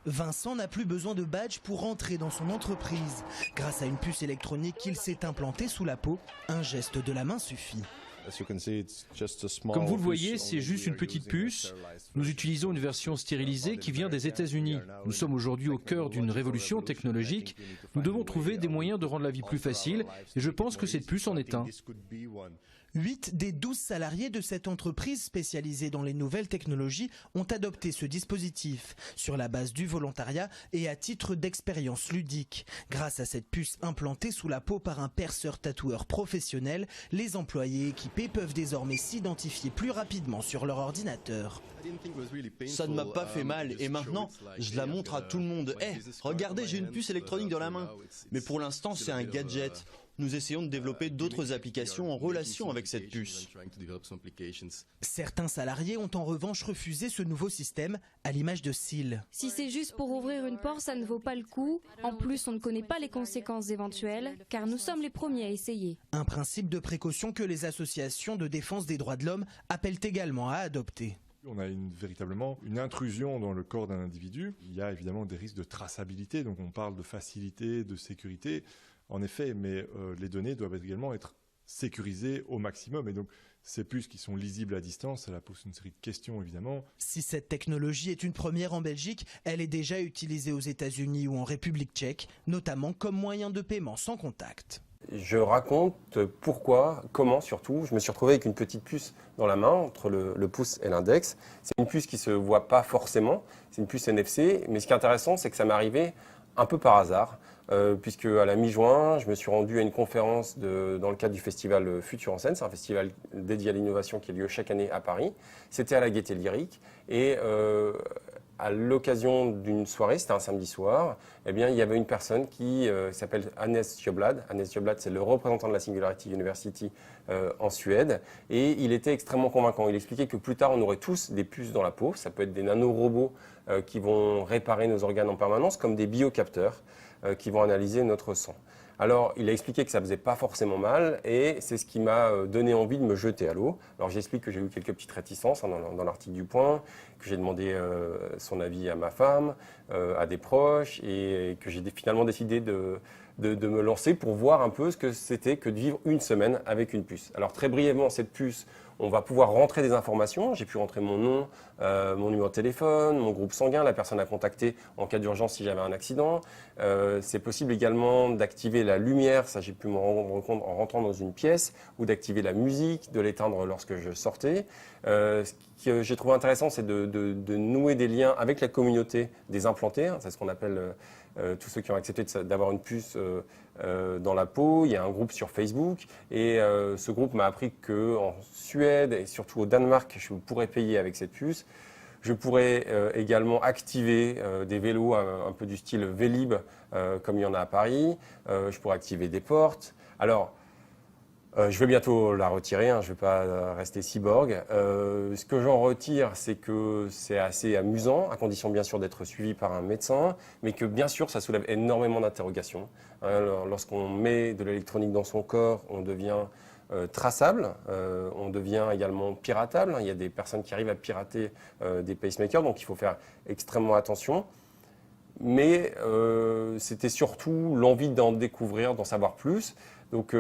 Vincent n'a plus besoin de badge pour entrer dans son entreprise. Grâce à une puce électronique qu'il s'est implantée sous la peau, un geste de la main suffit. Comme vous le voyez, c'est juste une petite puce. Nous utilisons une version stérilisée qui vient des États-Unis. Nous sommes aujourd'hui au cœur d'une révolution technologique. Nous devons trouver des moyens de rendre la vie plus facile et je pense que cette puce en est un. 8 des 12 salariés de cette entreprise spécialisée dans les nouvelles technologies ont adopté ce dispositif sur la base du volontariat et à titre d'expérience ludique. Grâce à cette puce implantée sous la peau par un perceur-tatoueur professionnel, les employés équipés peuvent désormais s'identifier plus rapidement sur leur ordinateur. Ça ne m'a pas fait mal et maintenant je la montre à tout le monde. Regardez, j'ai une puce électronique dans la main. Mais pour l'instant c'est un gadget. Nous essayons de développer d'autres applications en relation avec cette puce. Certains salariés ont en revanche refusé ce nouveau système, à l'image de Syl. Si c'est juste pour ouvrir une porte, ça ne vaut pas le coup. En plus, on ne connaît pas les conséquences éventuelles, car nous sommes les premiers à essayer. Un principe de précaution que les associations de défense des droits de l'homme appellent également à adopter. On a véritablement une intrusion dans le corps d'un individu. Il y a évidemment des risques de traçabilité, donc on parle de facilité, de sécurité, en effet, mais les données doivent également être sécurisées au maximum. Et donc ces puces qui sont lisibles à distance, cela pose une série de questions évidemment. Si cette technologie est une première en Belgique, elle est déjà utilisée aux États-Unis ou en République tchèque, notamment comme moyen de paiement sans contact. Je raconte pourquoi, comment surtout, je me suis retrouvé avec une petite puce dans la main, entre le pouce et l'index. C'est une puce qui ne se voit pas forcément, c'est une puce NFC, mais ce qui est intéressant, c'est que ça m'est arrivé un peu par hasard, puisque à la mi-juin, je me suis rendu à une conférence dans le cadre du festival Futur en scène, c'est un festival dédié à l'innovation qui a lieu chaque année à Paris. C'était à la Gaîté Lyrique, et à l'occasion d'une soirée, c'était un samedi soir, eh bien, il y avait une personne qui s'appelle Hannes Sjöblad. Hannes Sjöblad, c'est le représentant de la Singularity University en Suède. Et il était extrêmement convaincant. Il expliquait que plus tard, on aurait tous des puces dans la peau. Ça peut être des nanorobots qui vont réparer nos organes en permanence, comme des biocapteurs qui vont analyser notre sang. Alors, il a expliqué que ça ne faisait pas forcément mal et c'est ce qui m'a donné envie de me jeter à l'eau. Alors, j'explique que j'ai eu quelques petites réticences dans l'article du Point, que j'ai demandé son avis à ma femme, à des proches et que j'ai finalement décidé de me lancer pour voir un peu ce que c'était que de vivre une semaine avec une puce. Alors, très brièvement, cette puce, on va pouvoir rentrer des informations. J'ai pu rentrer mon nom, mon numéro de téléphone, mon groupe sanguin, la personne à contacter en cas d'urgence si j'avais un accident. C'est possible également d'activer la lumière, ça j'ai pu me rendre compte en rentrant dans une pièce, ou d'activer la musique, de l'éteindre lorsque je sortais. Ce que j'ai trouvé intéressant, c'est de nouer des liens avec la communauté des implantés. C'est ce qu'on appelle tous ceux qui ont accepté d'avoir une puce dans la peau. Il y a un groupe sur Facebook et ce groupe m'a appris qu'en Suède et surtout au Danemark, je pourrais payer avec cette puce. Je pourrais également activer des vélos un peu du style Vélib, comme il y en a à Paris. Je pourrais activer des portes. Alors, je vais bientôt la retirer, je ne vais pas rester cyborg. Ce que j'en retire, c'est que c'est assez amusant, à condition bien sûr d'être suivi par un médecin, mais que bien sûr ça soulève énormément d'interrogations. Lorsqu'on met de l'électronique dans son corps, on devient traçable, on devient également piratable. Il y a des personnes qui arrivent à pirater des pacemakers, donc il faut faire extrêmement attention. Mais c'était surtout l'envie d'en découvrir, d'en savoir plus. Donc,